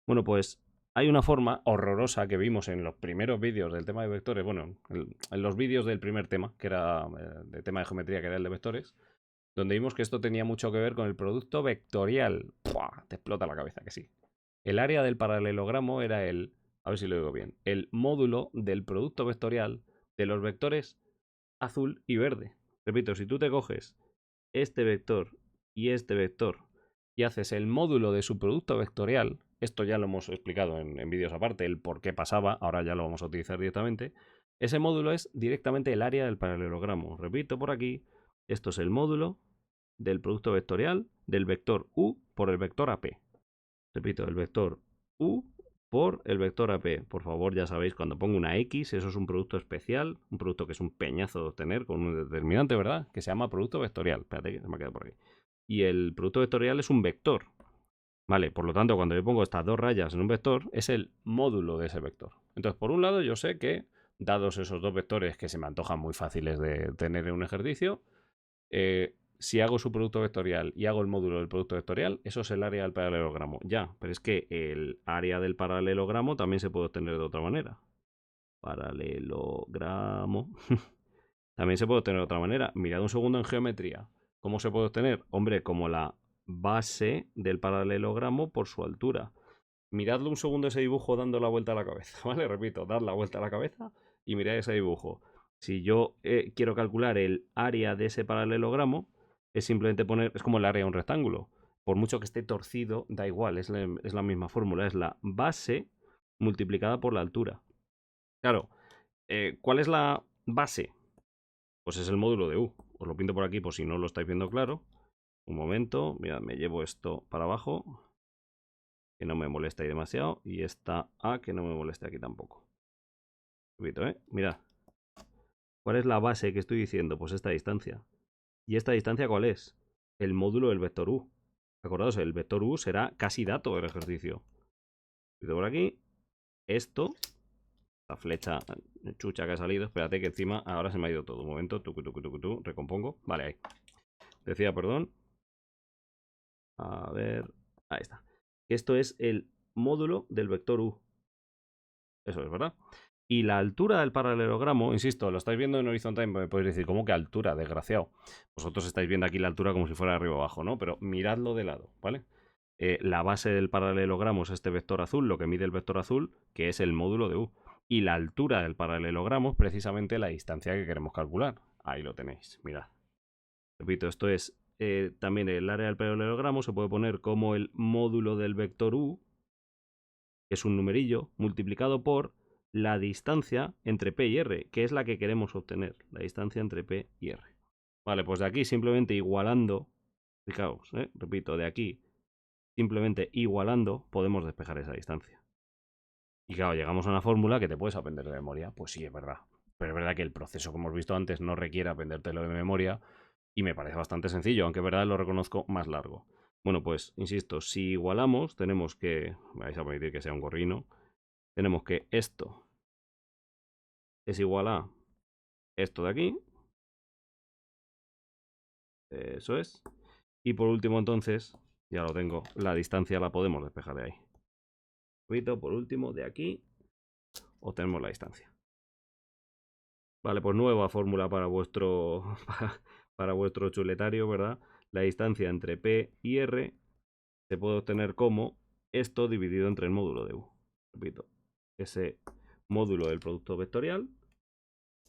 Bueno, pues hay una forma horrorosa que vimos en los primeros vídeos del tema de vectores. Bueno, en los vídeos del primer tema, que era de tema de geometría, que era el de vectores, donde vimos que esto tenía mucho que ver con el producto vectorial. ¡Pua! Te explota la cabeza, que sí. El área del paralelogramo era a ver si lo digo bien, el módulo del producto vectorial de los vectores azul y verde. Repito, si tú te coges este vector y haces el módulo de su producto vectorial, esto ya lo hemos explicado en vídeos aparte, el por qué pasaba, ahora ya lo vamos a utilizar directamente, ese módulo es directamente el área del paralelogramo. Repito por aquí, esto es el módulo del producto vectorial del vector U por el vector AP. Repito, el vector U por el vector AP. Por favor, ya sabéis, cuando pongo una X, eso es un producto especial, un producto que es un peñazo de obtener con un determinante, ¿verdad? Que se llama producto vectorial. Espérate, que se me ha quedado por aquí. Y el producto vectorial es un vector. Vale, por lo tanto, cuando yo pongo estas dos rayas en un vector, es el módulo de ese vector. Entonces, por un lado, yo sé que, dados esos dos vectores que se me antojan muy fáciles de tener en un ejercicio, si hago su producto vectorial y hago el módulo del producto vectorial, eso es el área del paralelogramo. Ya, pero es que el área del paralelogramo también se puede obtener de otra manera. Paralelogramo. También se puede obtener de otra manera. Mirad un segundo en geometría. ¿Cómo se puede obtener? Hombre, como la base del paralelogramo por su altura. Miradlo un segundo ese dibujo dando la vuelta a la cabeza, ¿vale? Repito, dad la vuelta a la cabeza y mirad ese dibujo. Si yo quiero calcular el área de ese paralelogramo, es simplemente poner, es como el área de un rectángulo. Por mucho que esté torcido, da igual, es la misma fórmula, es la base multiplicada por la altura. Claro, ¿cuál es la base? Pues es el módulo de U. Os lo pinto por aquí por si no lo estáis viendo claro. Un momento, mirad, me llevo esto para abajo, que no me moleste ahí demasiado, y esta A que no me moleste aquí tampoco. Repito, mirad. ¿Cuál es la base que estoy diciendo? Pues esta distancia. ¿Y esta distancia cuál es? El módulo del vector U. Acordaos, el vector U será casi dato del ejercicio. Repito por aquí. Esto, la flecha chucha que ha salido, espérate que encima ahora se me ha ido todo. Un momento, recompongo. Vale, ahí. Decía, perdón. A ver, ahí está. Esto es el módulo del vector U. Eso es, ¿verdad? Y la altura del paralelogramo, insisto, lo estáis viendo en horizontal, me podéis decir, ¿cómo que altura, desgraciado? Vosotros estáis viendo aquí la altura como si fuera de arriba abajo, ¿no? Pero miradlo de lado, ¿vale? La base del paralelogramo es este vector azul, lo que mide el vector azul, que es el módulo de U. Y la altura del paralelogramo es precisamente la distancia que queremos calcular. Ahí lo tenéis, mirad. Repito, esto es también el área del paralelogramo, se puede poner como el módulo del vector U, que es un numerillo, multiplicado por la distancia entre P y R, que es la que queremos obtener, la distancia entre P y R. Vale, pues de aquí simplemente igualando, fijaos, repito, de aquí simplemente igualando podemos despejar esa distancia. Y claro, llegamos a una fórmula que te puedes aprender de memoria. Pues sí, es verdad. Pero es verdad que el proceso que hemos visto antes no requiere aprendértelo de memoria y me parece bastante sencillo, aunque es verdad lo reconozco más largo. Bueno, pues, insisto, si igualamos, tenemos que, vais a permitir que sea un gorrino, tenemos que esto es igual a esto de aquí. Eso es. Y por último, entonces, ya lo tengo, la distancia la podemos despejar de ahí. Por último, de aquí obtenemos la distancia. Vale, pues nueva fórmula para vuestro, para vuestro chuletario, ¿verdad? La distancia entre P y R se puede obtener como esto dividido entre el módulo de U. Repito, ese módulo del producto vectorial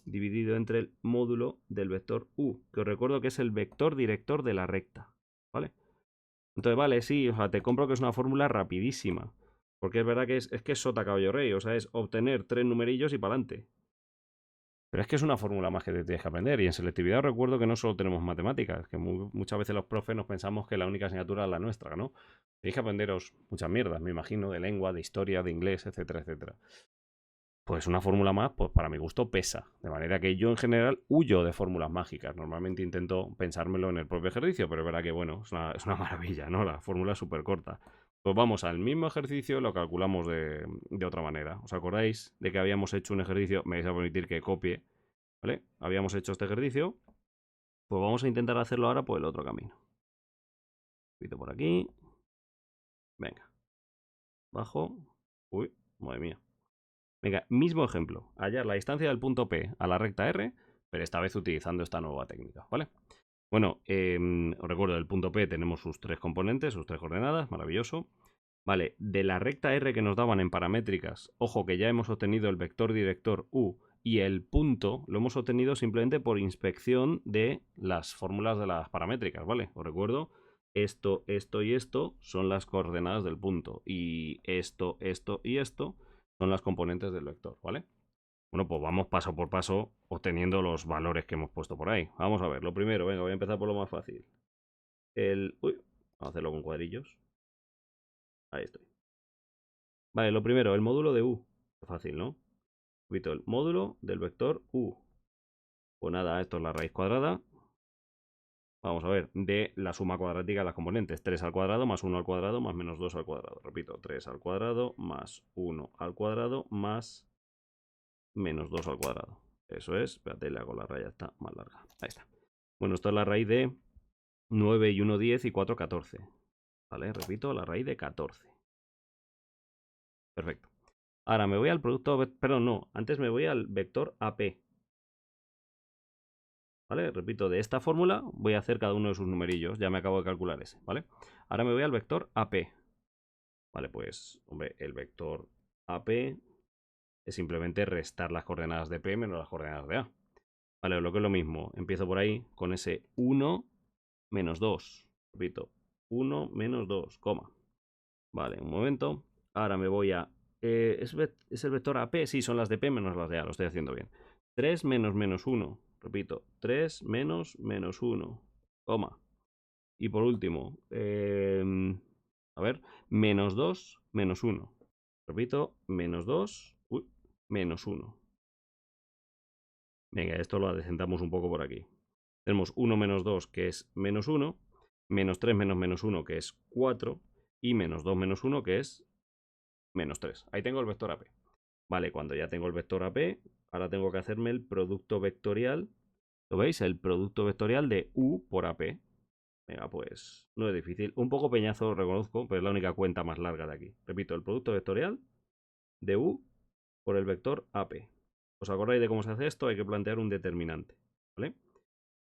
dividido entre el módulo del vector U, que os recuerdo que es el vector director de la recta, ¿vale? Entonces, vale, sí, o sea, te compro que es una fórmula rapidísima, porque es verdad que es que es sota caballo rey, o sea, es obtener 3 numerillos y para adelante. Pero es que es una fórmula más que te tienes que aprender. Y en selectividad os recuerdo que no solo tenemos matemáticas, que muchas veces los profes nos pensamos que la única asignatura es la nuestra, ¿no? Tenéis que aprenderos muchas mierdas, me imagino, de lengua, de historia, de inglés, etcétera, etcétera. Pues una fórmula más, pues para mi gusto pesa. De manera que yo en general huyo de fórmulas mágicas. Normalmente intento pensármelo en el propio ejercicio, pero es verdad que, bueno, es una maravilla, ¿no? La fórmula es súper corta. Pues vamos al mismo ejercicio, lo calculamos de otra manera. ¿Os acordáis de que habíamos hecho un ejercicio? Me vais a permitir que copie, ¿vale? Habíamos hecho este ejercicio, pues vamos a intentar hacerlo ahora por el otro camino. Pito por aquí. Venga. Bajo. Uy, madre mía. Venga, mismo ejemplo. Hallar la distancia del punto P a la recta R, pero esta vez utilizando esta nueva técnica, ¿vale? Bueno, os recuerdo, el punto P tenemos sus 3 componentes, sus 3 coordenadas, maravilloso. Vale, de la recta R que nos daban en paramétricas, ojo que ya hemos obtenido el vector director U y el punto lo hemos obtenido simplemente por inspección de las fórmulas de las paramétricas, ¿vale? Os recuerdo, esto, esto y esto son las coordenadas del punto y esto, esto y esto son las componentes del vector, ¿vale? Bueno, pues vamos paso por paso obteniendo los valores que hemos puesto por ahí. Vamos a ver, lo primero, venga, voy a empezar por lo más fácil. Uy, vamos a hacerlo con cuadrillos. Ahí estoy. Vale, lo primero, el módulo de U. Fácil, ¿no? El módulo del vector U. Pues nada, esto es la raíz cuadrada. Vamos a ver, de la suma cuadrática de las componentes. 3 al cuadrado más 1 al cuadrado más menos 2 al cuadrado. Repito, 3 al cuadrado más 1 al cuadrado más menos 2 al cuadrado. Eso es, espérate, le hago la raya, está más larga. Ahí está. Bueno, esto es la raíz de 9 y 1, 10 y 4, 14. ¿Vale? Repito, la raíz de 14. Perfecto. Ahora me voy al producto, perdón, no, antes me voy al vector AP. ¿Vale? Repito, de esta fórmula voy a hacer cada uno de sus numerillos, ya me acabo de calcular ese, ¿vale? Ahora me voy al vector AP. Vale, pues, hombre, el vector AP es simplemente restar las coordenadas de P menos las coordenadas de A. Vale, lo que es lo mismo, empiezo por ahí con ese 1 menos 2. Repito, 1 menos 2, coma. Vale, un momento. Ahora me voy a... ¿es el vector AP? Sí, son las de P menos las de A, lo estoy haciendo bien. 3 menos menos 1. Repito, 3 menos menos 1, coma. Y por último, a ver, menos 2 menos 1. Repito, menos 2, menos 1. Venga, esto lo adecentamos un poco por aquí. Tenemos 1 menos 2, que es menos 1, menos 3 menos menos 1, que es 4, y menos 2 menos 1, que es menos 3. Ahí tengo el vector AP. Vale, cuando ya tengo el vector AP, ahora tengo que hacerme el producto vectorial. ¿Lo veis? El producto vectorial de U por AP. Venga, pues no es difícil. Un poco peñazo, reconozco, pero es la única cuenta más larga de aquí. Repito, el producto vectorial de U por el vector AP. ¿Os acordáis de cómo se hace esto? Hay que plantear un determinante, ¿vale?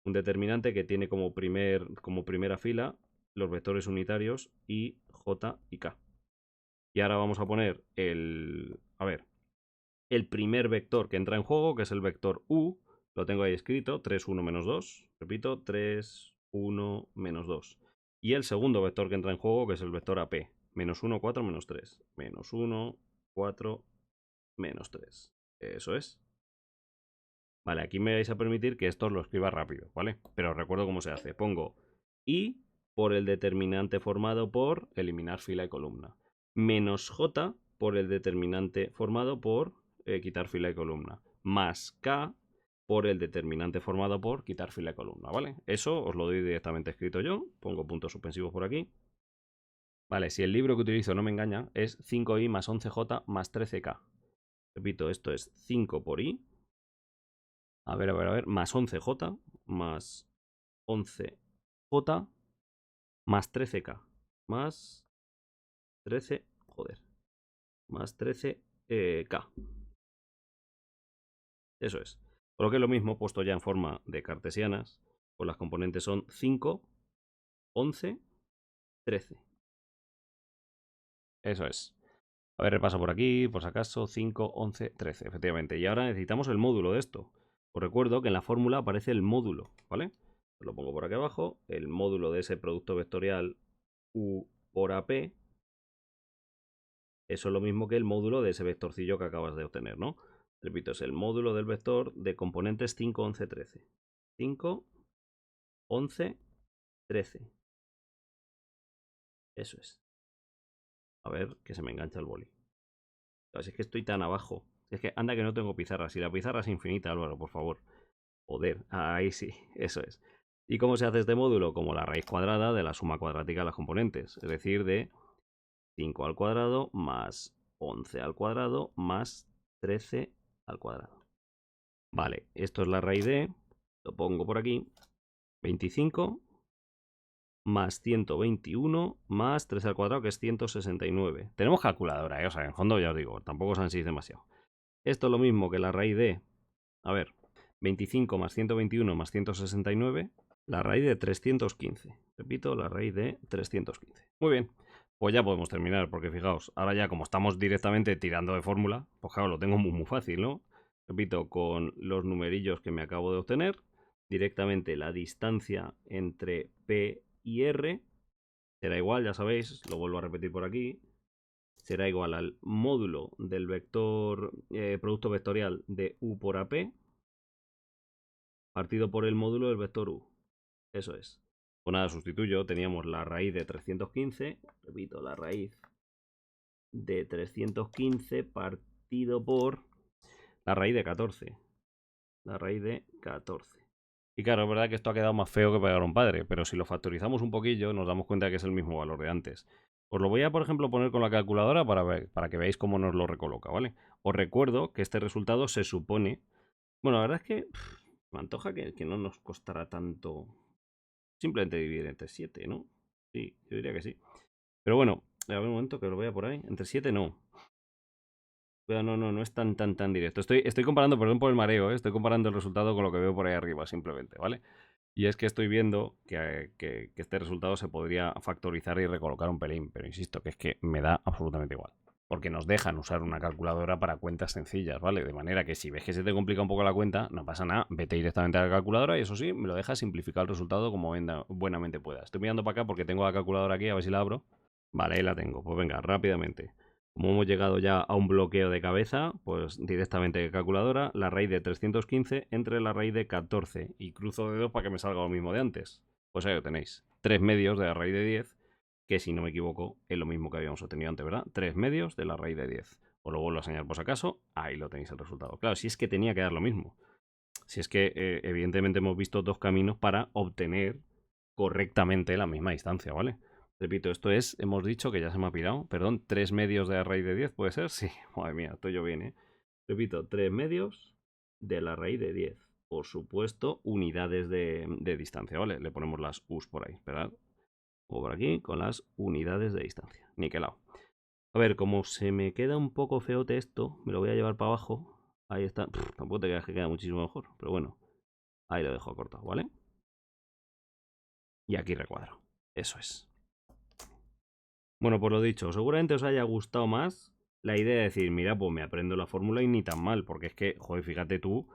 Un determinante que tiene como primera fila los vectores unitarios I, J y K. Y ahora vamos a poner el primer vector que entra en juego, que es el vector U. Lo tengo ahí escrito, 3, 1, menos 2. Repito, 3, 1, menos 2. Y el segundo vector que entra en juego, que es el vector AP. Menos 1, 4, menos 3. Menos 1, 4, menos 3. Eso es. Vale, aquí me vais a permitir que esto lo escriba rápido, ¿vale? Pero os recuerdo cómo se hace. Pongo I por el determinante formado por eliminar fila y columna. Menos J por el determinante formado por quitar fila y columna. Más K por el determinante formado por quitar fila y columna, ¿vale? Eso os lo doy directamente escrito yo. Pongo puntos suspensivos por aquí. Vale, si el libro que utilizo no me engaña, es 5i más 11j más 13k. Repito, esto es 5 por i. A ver, más 11j, más 11j, más 13k, más 13, joder, más 13k. Eso es. Por lo que es lo mismo, puesto ya en forma de cartesianas, pues las componentes son 5, 11, 13. Eso es. A ver, repaso por aquí, por si acaso, 5, 11, 13, efectivamente. Y ahora necesitamos el módulo de esto. Os recuerdo que en la fórmula aparece el módulo, ¿vale? Lo pongo por aquí abajo, el módulo de ese producto vectorial U por AP. Eso es lo mismo que el módulo de ese vectorcillo que acabas de obtener, ¿no? Repito, es el módulo del vector de componentes 5, 11, 13. 5, 11, 13. Eso es. A ver, que se me engancha el boli. Así es que estoy tan abajo. Es que anda que no tengo pizarra. Si la pizarra es infinita, Álvaro, por favor. Joder, ahí sí, eso es. ¿Y cómo se hace este módulo? Como la raíz cuadrada de la suma cuadrática de las componentes. Es decir, de 5 al cuadrado más 11 al cuadrado más 13 al cuadrado. Vale, esto es la raíz de, lo pongo por aquí, 25 más 121 más 3 al cuadrado, que es 169. Tenemos calculadora, o sea, en fondo ya os digo, tampoco os ansís demasiado. Esto es lo mismo que la raíz de, a ver, 25 más 121 más 169, la raíz de 315. Repito, la raíz de 315. Muy bien, pues ya podemos terminar, porque fijaos, ahora ya como estamos directamente tirando de fórmula, pues claro, lo tengo muy fácil, ¿no? Repito, con los numerillos que me acabo de obtener, directamente la distancia entre P y R será igual, ya sabéis, lo vuelvo a repetir por aquí, será igual al módulo del vector producto vectorial de U por AP partido por el módulo del vector U. Eso es. Pues nada, sustituyo, teníamos la raíz de 315, repito, la raíz de 315 partido por la raíz de 14. La raíz de 14. Y claro, es verdad que esto ha quedado más feo que pegar a un padre, pero si lo factorizamos un poquillo nos damos cuenta que es el mismo valor de antes. Os lo voy a, por ejemplo, poner con la calculadora para que veáis cómo nos lo recoloca, ¿vale? Os recuerdo que este resultado se supone... Bueno, la verdad es que me antoja que no nos costará tanto simplemente dividir entre 7, ¿no? Sí, yo diría que sí. Pero bueno, a ver un momento que lo vea por ahí. Entre 7 no. Pero no es tan directo. Estoy comparando, perdón por el mareo, ¿eh? Estoy comparando el resultado con lo que veo por ahí arriba, simplemente, ¿vale? Y es que estoy viendo que este resultado se podría factorizar y recolocar un pelín, pero insisto que es que me da absolutamente igual. Porque nos dejan usar una calculadora para cuentas sencillas, ¿vale? De manera que si ves que se te complica un poco la cuenta, no pasa nada, vete directamente a la calculadora y eso sí, me lo deja simplificar el resultado como buenamente pueda. Estoy mirando para acá porque tengo la calculadora aquí, a ver si la abro. Vale, ahí la tengo. Pues venga, rápidamente. Como hemos llegado ya a un bloqueo de cabeza, pues directamente de calculadora, la raíz de 315 entre la raíz de 14 y cruzo dedos para que me salga lo mismo de antes. Pues ahí lo tenéis. 3 medios de la raíz de 10, que si no me equivoco es lo mismo que habíamos obtenido antes, ¿verdad? 3 medios de la raíz de 10. Os lo vuelvo a señalar por si acaso, ahí lo tenéis el resultado. Claro, si es que tenía que dar lo mismo. Si es que evidentemente hemos visto dos caminos para obtener correctamente la misma distancia, ¿vale? Repito, esto es, hemos dicho que ya se me ha pirado, perdón, 3 medios de la raíz de 10, ¿puede ser? Sí, madre mía, estoy yo bien, ¿eh? Repito, 3 medios de la raíz de 10. Por supuesto, unidades de distancia, ¿vale? Le ponemos las U's por ahí, esperad. O por aquí, con las unidades de distancia. Niquelado. A ver, como se me queda un poco feote esto, me lo voy a llevar para abajo. Ahí está. Tampoco te creas que queda muchísimo mejor, pero bueno. Ahí lo dejo cortado, ¿vale? Y aquí recuadro. Eso es. Bueno, por lo dicho, seguramente os haya gustado más la idea de decir, mira, pues me aprendo la fórmula y ni tan mal, porque es que, joder, fíjate tú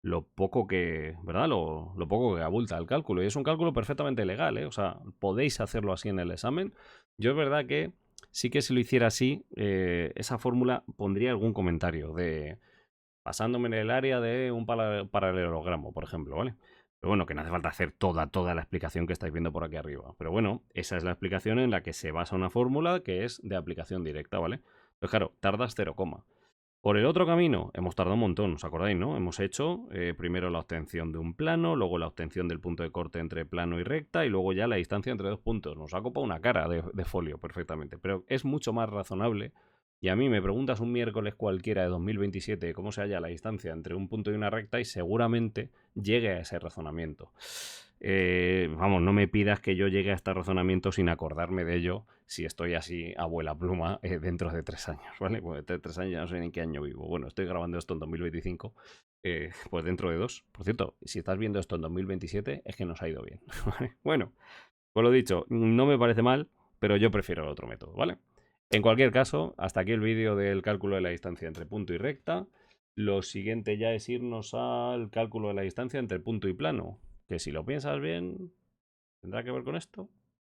lo poco que, ¿verdad? Lo poco que abulta el cálculo. Y es un cálculo perfectamente legal, ¿eh? O sea, podéis hacerlo así en el examen. Yo es verdad que sí que si lo hiciera así, esa fórmula pondría algún comentario de basándome en el área de un paralelogramo, por ejemplo, ¿vale? Pero bueno, que no hace falta hacer toda la explicación que estáis viendo por aquí arriba. Pero bueno, esa es la explicación en la que se basa una fórmula que es de aplicación directa, ¿vale? Pues claro, tardas 0, por el otro camino hemos tardado un montón, ¿os acordáis, no? Hemos hecho primero la obtención de un plano, luego la obtención del punto de corte entre plano y recta y luego ya la distancia entre dos puntos. Nos ha copado una cara de folio perfectamente, pero es mucho más razonable. Y a mí me preguntas un miércoles cualquiera de 2027 cómo se halla la distancia entre un punto y una recta y seguramente llegue a ese razonamiento. Vamos, no me pidas que yo llegue a este razonamiento sin acordarme de ello si estoy así abuela pluma dentro de 3 años, ¿vale? Pues dentro de 3 años ya no sé ni en qué año vivo. Bueno, estoy grabando esto en 2025, pues dentro de 2. Por cierto, si estás viendo esto en 2027 es que nos ha ido bien, ¿vale? Bueno, pues lo dicho, no me parece mal, pero yo prefiero el otro método, ¿vale? En cualquier caso, hasta aquí el vídeo del cálculo de la distancia entre punto y recta. Lo siguiente ya es irnos al cálculo de la distancia entre punto y plano, que si lo piensas bien, ¿tendrá que ver con esto?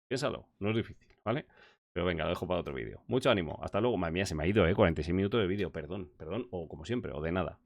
Piénsalo, no es difícil, ¿vale? Pero venga, lo dejo para otro vídeo. Mucho ánimo, hasta luego. Madre mía, se me ha ido, 46 minutos de vídeo, perdón, o como siempre, o de nada.